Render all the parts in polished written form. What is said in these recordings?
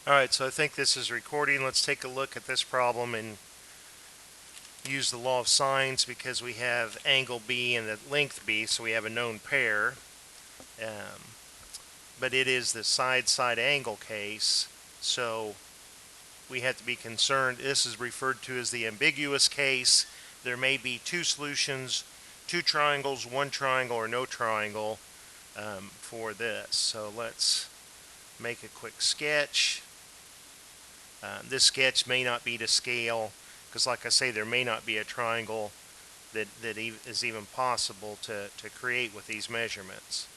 Alright, so I think this is recording. Let's take a look at this problem and use the law of sines because we have angle B and the length B, so we have a known pair. But it is the side-side angle case, so we have to be concerned. This is referred to as the ambiguous case. There may be two solutions, two triangles, one triangle, or no triangle for this. So let's make a quick sketch. This sketch may not be to scale because, like I say, there may not be a triangle that is even possible to create with these measurements.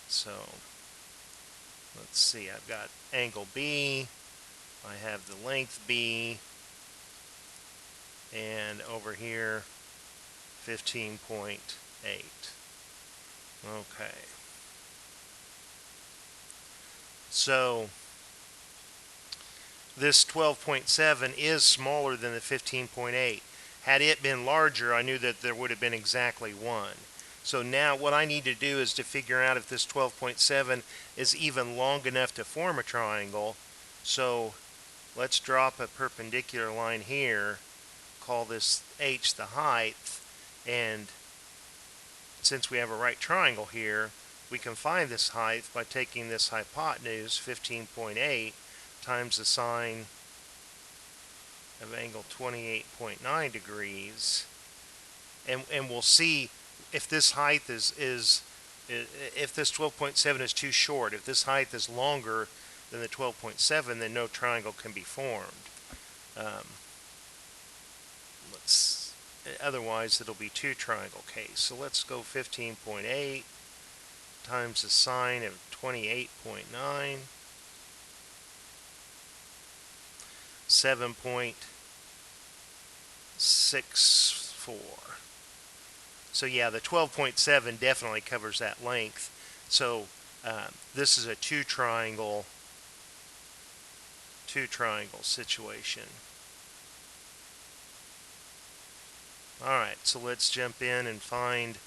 So let's see, I've got angle B, I have the length B, and over here 15.8. Okay. So this 12.7 is smaller than the 15.8. Had it been larger, I knew that there would have been exactly 1. So now what I need to do is to figure out if this 12.7 is even long enough to form a triangle. So let's drop a perpendicular line here, call this h the height, and since we have a right triangle here, we can find this height by taking this hypotenuse, 15.8, times the sine of angle 28.9 degrees, and we'll see if this height if this 12.7 is too short. If this height is longer than the 12.7, then no triangle can be formed. Otherwise it'll be two triangle case. So let's go 15.8 times the sine of 28.9, 7.64. So yeah, the 12.7 definitely covers that length. So this is a two triangle situation. Alright, so let's jump in and find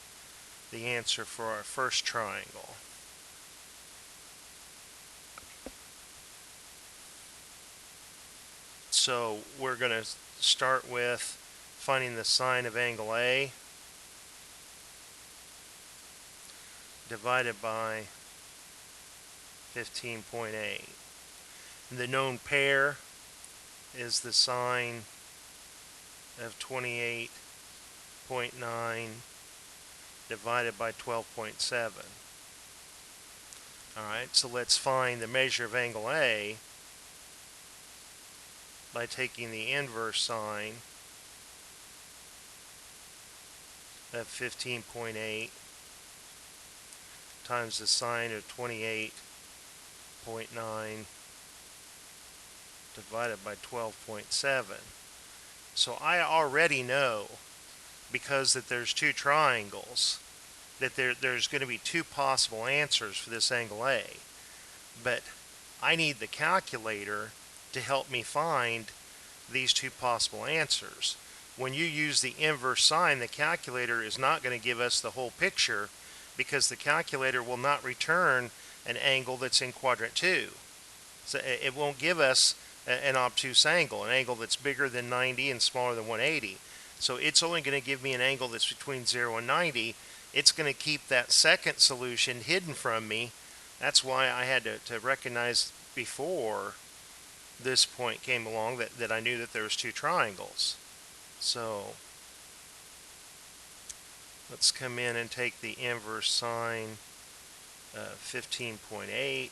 the answer for our first triangle. So we're going to start with finding the sine of angle A divided by 15.8. The known pair is the sine of 28.9 divided by 12.7. Alright, so let's find the measure of angle A by taking the inverse sine of 15.8 times the sine of 28.9 divided by 12.7. So I already know, because that there's two triangles, that there's going to be two possible answers for this angle A. But I need the calculator to help me find these two possible answers. When you use the inverse sine, the calculator is not going to give us the whole picture because the calculator will not return an angle that's in quadrant 2. So it won't give us an obtuse angle, an angle that's bigger than 90 and smaller than 180. So it's only going to give me an angle that's between 0 and 90. It's going to keep that second solution hidden from me. That's why I had to recognize before this point came along that I knew that there was two triangles. So let's come in and take the inverse sine of 15.8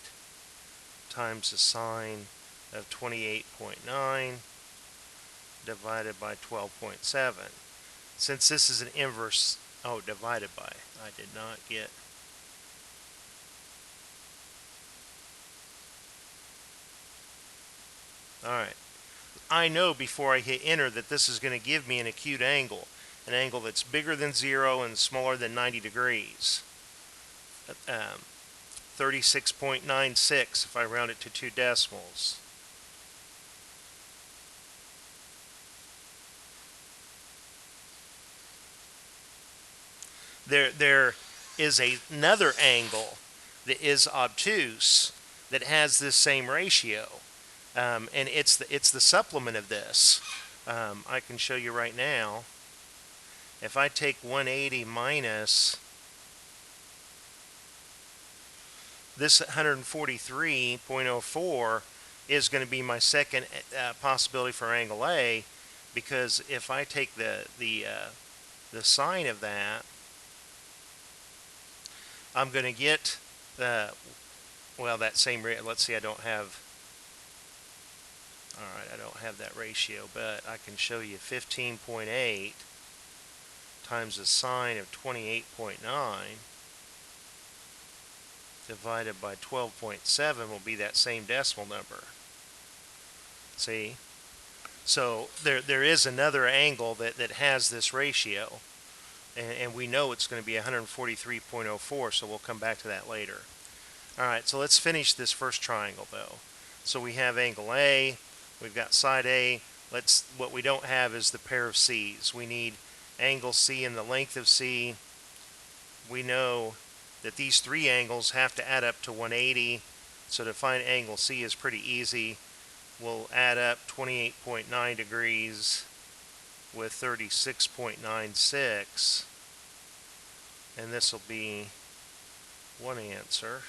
times the sine of 28.9 divided by 12.7. Since this is an inverse, divided by, I did not get. Alright, I know before I hit enter that this is going to give me an acute angle, an angle that's bigger than 0 and smaller than 90 degrees. 36.96 if I round it to 2 decimals. There is another angle that is obtuse that has this same ratio. And it's the supplement of this. I can show you right now. If I take 180 minus this 143.04 is going to be my second possibility for angle A, because if I take the sine of that, I'm going to get well, that same rate. Let's see, I don't have. All right, I don't have that ratio, but I can show you 15.8 times the sine of 28.9 divided by 12.7 will be that same decimal number. See? So there is another angle that has this ratio, and we know it's going to be 143.04, so we'll come back to that later. All right, so let's finish this first triangle, though. So we have angle A, we've got side A. What we don't have is the pair of C's. We need angle C and the length of C. We know that these three angles have to add up to 180, so to find angle C is pretty easy. We'll add up 28.9 degrees with 36.96, and this will be one answer.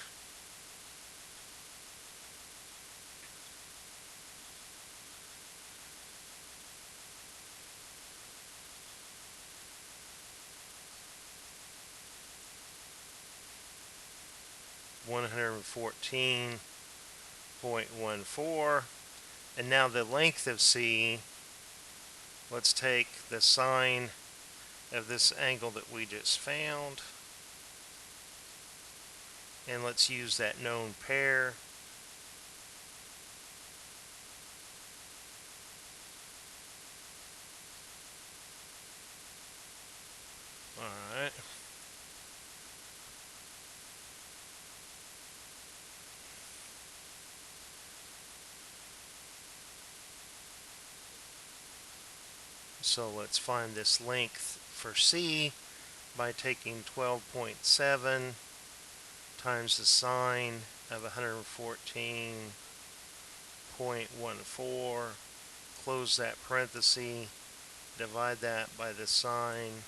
$114.14. And now the length of C, let's take the sine of this angle that we just found, and let's use that known pair. Alright. So let's find this length for C by taking 12.7 times the sine of 114.14, close that parenthesis, divide that by the sine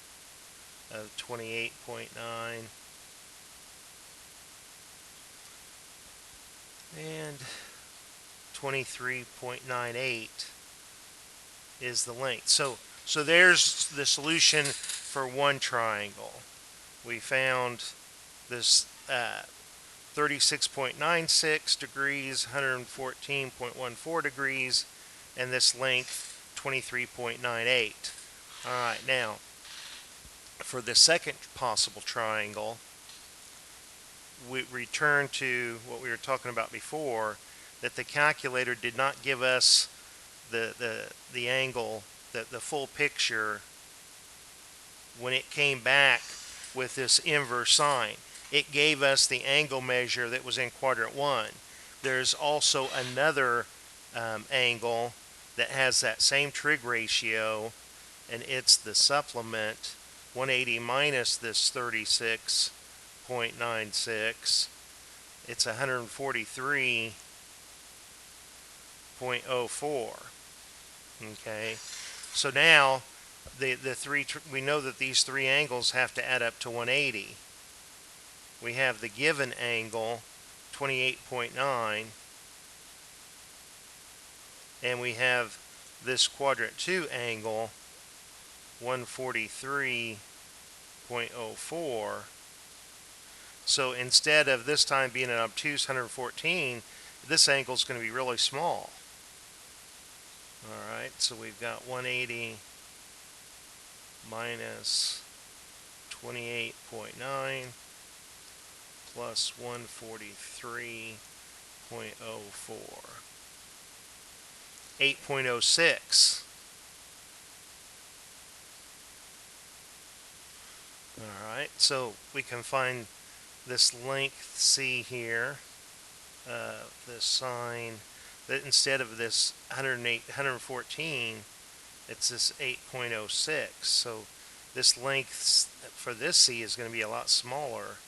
of 28.9, and 23.98 is the length. So there's the solution for one triangle. We found this 36.96 degrees, 114.14 degrees, and this length 23.98. All right, now for the second possible triangle, we return to what we were talking about before, that the calculator did not give us the angle, the full picture when it came back with this inverse sine. It gave us the angle measure that was in quadrant 1. There's also another angle that has that same trig ratio, and it's the supplement 180 minus this 36.96. It's 143.04. Okay, so now we know that these three angles have to add up to 180. We have the given angle 28.9, and we have this quadrant 2 angle 143.04. So instead of this time being an obtuse 114, this angle is going to be really small. Alright, so we've got 180 minus 28.9 plus 143.04. 8.06. Alright, so we can find this length C here, the sine, that instead of this 114, it's this 8.06. So this length for this C is going to be a lot smaller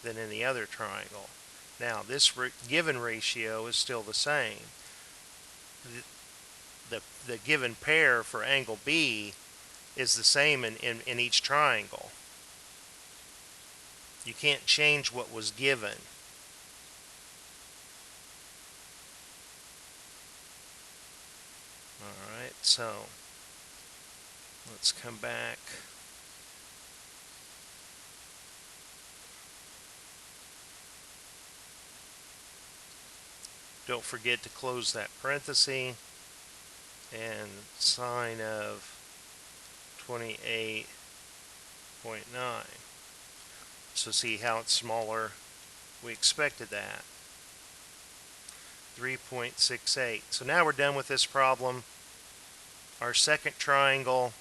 than in the other triangle. Now this given ratio is still the same. the given pair for angle B is the same in each triangle. You can't change what was given. Alright, so let's come back. Don't forget to close that parenthesis, and sine of 28.9. So see how it's smaller? We expected that. 3.68. So now we're done with this problem. Our second triangle,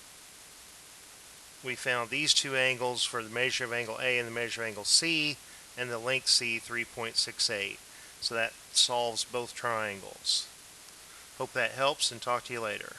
we found these two angles for the measure of angle A and the measure of angle C, and the length C, 3.68. So that solves both triangles. Hope that helps, and talk to you later.